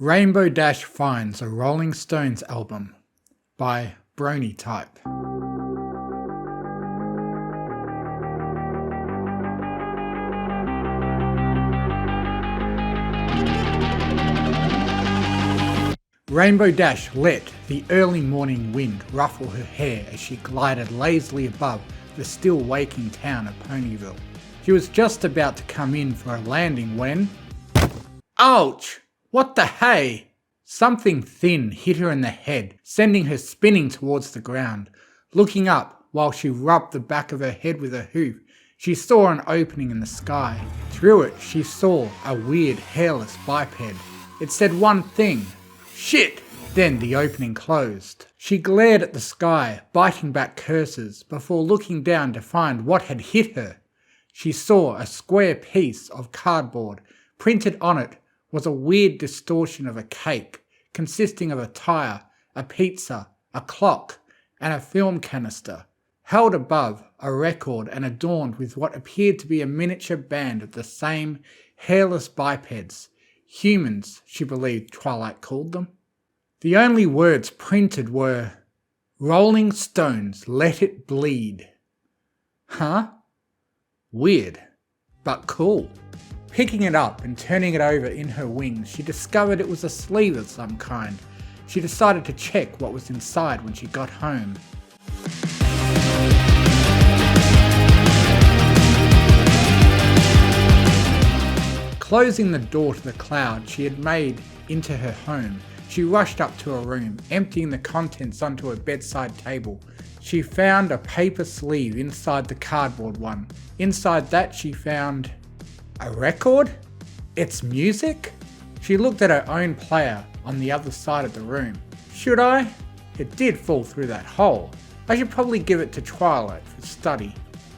Rainbow Dash finds a Rolling Stones album by Brony Type. Rainbow Dash let the early morning wind ruffle her hair as she glided lazily above the still waking town of Ponyville. She was just about to come in for a landing when... Ouch! What the hey? Something thin hit her in the head, sending her spinning towards the ground. Looking up while she rubbed the back of her head with a hoof, she saw an opening in the sky. Through it, she saw a weird hairless biped. It said one thing: shit! Then the opening closed. She glared at the sky, biting back curses, before looking down to find what had hit her. She saw a square piece of cardboard. Printed on it was a weird distortion of a cake, consisting of a tire, a pizza, a clock, and a film canister. Held above, a record and adorned with what appeared to be a miniature band of the same hairless bipeds. Humans, she believed Twilight called them. The only words printed were, "Rolling Stones, let it bleed." Huh? Weird, but cool. Picking it up and turning it over in her wings, she discovered it was a sleeve of some kind. She decided to check what was inside when she got home. Closing the door to the cloud she had made into her home, she rushed up to her room, emptying the contents onto her bedside table. She found a paper sleeve inside the cardboard one. Inside that she found a record? It's music? She looked at her own player on the other side of the room. Should I? It did fall through that hole. I should probably give it to Twilight for study.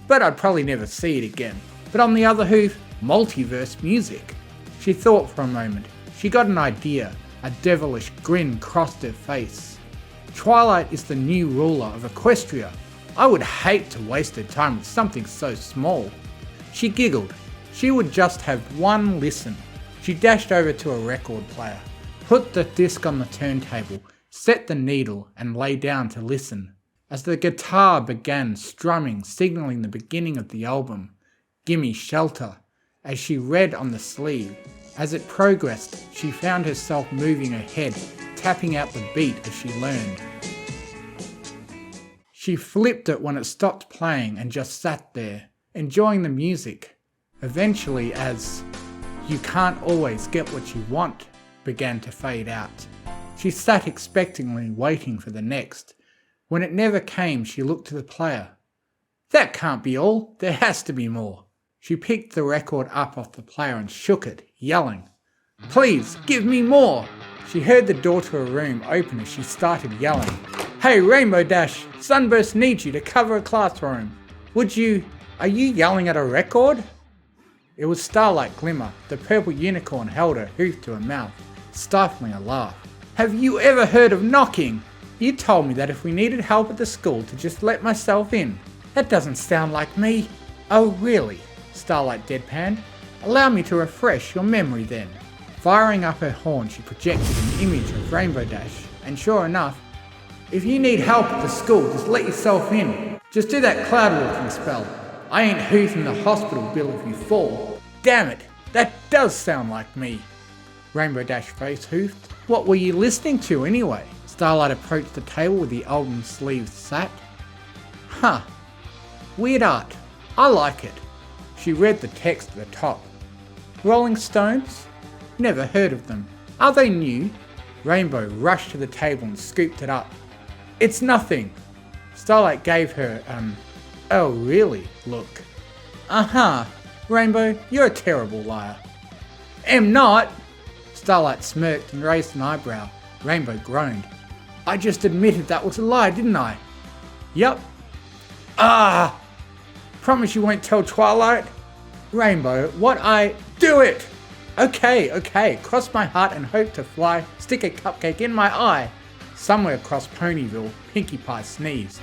But I'd probably never see it again. But on the other hoof, multiverse music. She thought for a moment. She got an idea. A devilish grin crossed her face. Twilight is the new ruler of Equestria. I would hate to waste her time with something so small. She giggled. She would just have one listen. She dashed over to a record player, put the disc on the turntable, set the needle and lay down to listen. As the guitar began strumming, signaling the beginning of the album, "Gimme Shelter," as she read on the sleeve. As it progressed, she found herself moving her head, tapping out the beat as she learned. She flipped it when it stopped playing and just sat there, enjoying the music. Eventually, as "You can't always get what you want" began to fade out, she sat expectantly waiting for the next. When it never came, she looked to the player. That can't be all, there has to be more. She picked the record up off the player and shook it, yelling, "Please, give me more!" She heard the door to her room open as she started yelling, "Hey Rainbow Dash, Sunburst needs you to cover a classroom. Are you yelling at a record?" It was Starlight Glimmer. The purple unicorn held her hoof to her mouth, stifling a laugh. "Have you ever heard of knocking? You told me that if we needed help at the school to just let myself in. That doesn't sound like me." "Oh really?" Starlight deadpanned. "Allow me to refresh your memory then." Firing up her horn, she projected an image of Rainbow Dash, and sure enough, "If you need help at the school, just let yourself in. Just do that cloud walking spell. I ain't hoofing the hospital bill if you fall." "Damn it, that does sound like me." Rainbow Dash face hoofed. "What were you listening to anyway?" Starlight approached the table where the album sleeves sat. "Huh, weird art. I like it." She read the text at the top. "Rolling Stones? Never heard of them. Are they new?" Rainbow rushed to the table and scooped it up. "It's nothing." Starlight gave her "Oh really" look. "Uh-huh. Rainbow, you're a terrible liar." "Am not." Starlight smirked and raised an eyebrow. Rainbow groaned. "I just admitted that was a lie, didn't I?" "Yup." "Ah! Promise you won't tell Twilight?" "Rainbow, do it!" Okay, cross my heart and hope to fly, stick a cupcake in my eye." Somewhere across Ponyville, Pinkie Pie sneezed.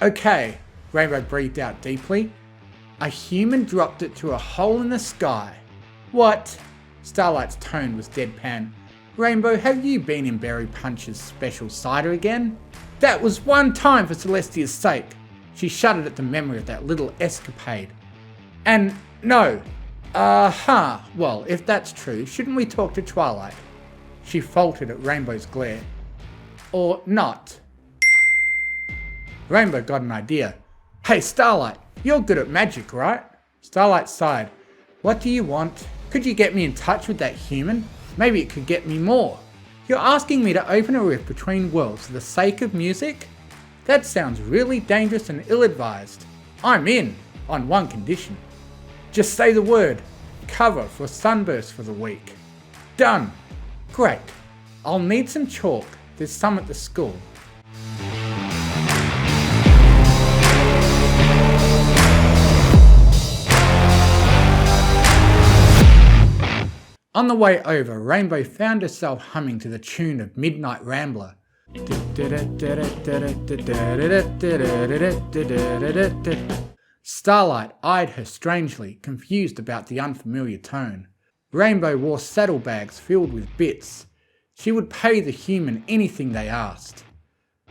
"Okay," Rainbow breathed out deeply. "A human dropped it to a hole in the sky. What? Starlight's tone was deadpan. Rainbow, have you been in Berry Punch's special cider again? That was one time for Celestia's sake. She shuddered at the memory of that little escapade. And no. Well, if that's true, shouldn't we talk to Twilight? She faltered at Rainbow's glare. Or not. Rainbow got an idea. Hey Starlight, you're good at magic, right? Starlight sighed. What do you want? Could you get me in touch with that human? Maybe it could get me more. You're asking me to open a rift between worlds for the sake of music? That sounds really dangerous and ill-advised. I'm in, on one condition. Just say the word. Cover for Sunburst for the week. Done. Great. I'll need some chalk. There's some at the school. On the way over, Rainbow found herself humming to the tune of Midnight Rambler. Starlight eyed her strangely, confused about the unfamiliar tone. Rainbow wore saddlebags filled with bits. She would pay the human anything they asked.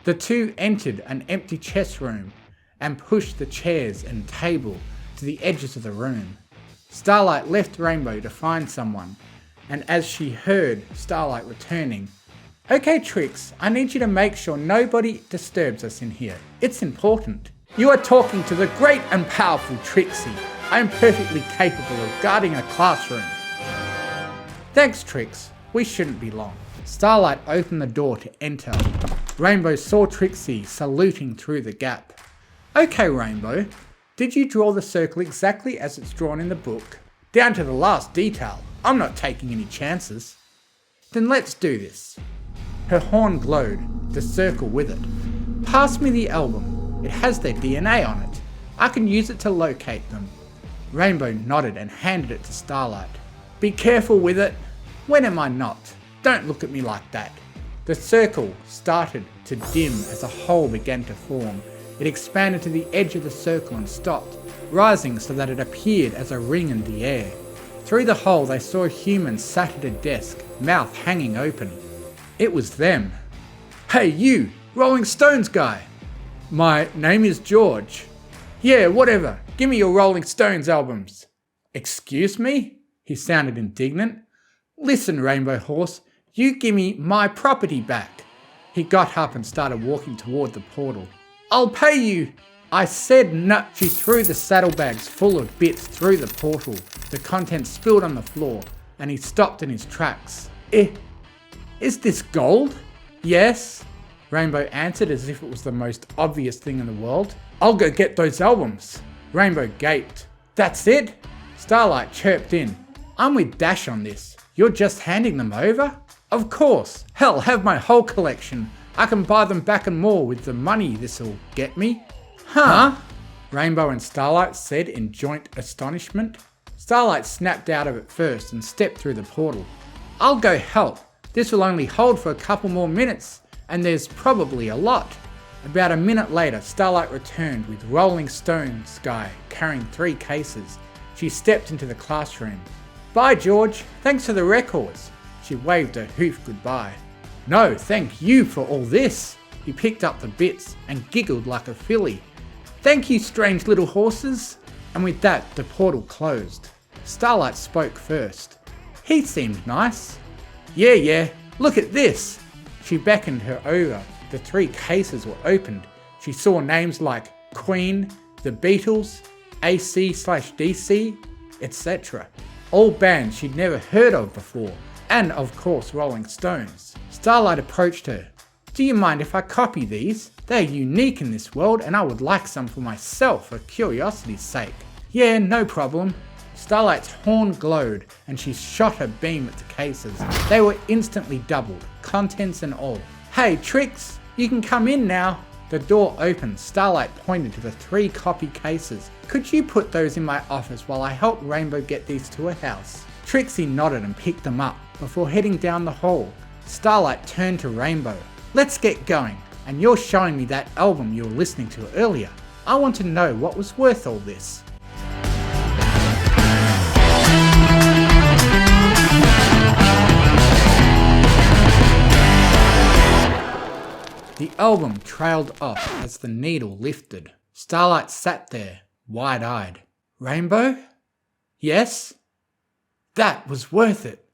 The two entered an empty chess room and pushed the chairs and table to the edges of the room. Starlight left Rainbow to find someone, and as she heard Starlight returning, "Okay Trix, I need you to make sure nobody disturbs us in here. It's important. You are talking to the great and powerful Trixie. I am perfectly capable of guarding a classroom." "Thanks Trix, we shouldn't be long." Starlight opened the door to enter. Rainbow saw Trixie saluting through the gap. "Okay Rainbow, did you draw the circle exactly as it's drawn in the book? Down to the last detail. I'm not taking any chances." "Then let's do this." Her horn glowed, the circle with it. "Pass me the album. It has their DNA on it. I can use it to locate them." Rainbow nodded and handed it to Starlight. "Be careful with it." "When am I not? Don't look at me like that." The circle started to dim as a hole began to form. It expanded to the edge of the circle and stopped, rising so that it appeared as a ring in the air. Through the hole they saw a human sat at a desk, mouth hanging open. It was them. "Hey you, Rolling Stones guy." "My name is George." "Yeah, whatever. Give me your Rolling Stones albums." "Excuse me?" He sounded indignant. "Listen, Rainbow Horse, you give me my property back." He got up and started walking toward the portal. "I'll pay you." "I said no." She threw the saddlebags full of bits through the portal. The contents spilled on the floor, and he stopped in his tracks. Is this gold?" "Yes," Rainbow answered as if it was the most obvious thing in the world. "I'll go get those albums." Rainbow gaped. "That's it?" Starlight chirped in. "I'm with Dash on this. You're just handing them over?" "Of course. Hell, have my whole collection. I can buy them back and more with the money this'll get me." "Huh?" Rainbow and Starlight said in joint astonishment. Starlight snapped out of it first and stepped through the portal. "I'll go help. This will only hold for a couple more minutes, and there's probably a lot." About a minute later, Starlight returned with Rolling Stones guy carrying 3 cases. She stepped into the classroom. "Bye George, thanks for the records." She waved a hoof goodbye. "No, thank you for all this." He picked up the bits and giggled like a filly. "Thank you, strange little horses." And with that, the portal closed. Starlight spoke first. "He seemed nice." Yeah, look at this." She beckoned her over. The 3 cases were opened. She saw names like Queen, the Beatles, AC/DC, etc. All bands she'd never heard of before, and of course Rolling Stones. Starlight approached her. "Do you mind if I copy these? They're unique in this world and I would like some for myself for curiosity's sake." "Yeah, no problem." Starlight's horn glowed and she shot her beam at the cases. They were instantly doubled, contents and all. "Hey Trix, you can come in now." The door opened. Starlight pointed to the 3 copy cases. "Could you put those in my office while I help Rainbow get these to her house?" Trixie nodded and picked them up before heading down the hall. Starlight turned to Rainbow. "Let's get going, and you're showing me that album you were listening to earlier. I want to know what was worth all this." The album trailed off as the needle lifted. Starlight sat there, wide-eyed. Rainbow? Yes? That was worth it.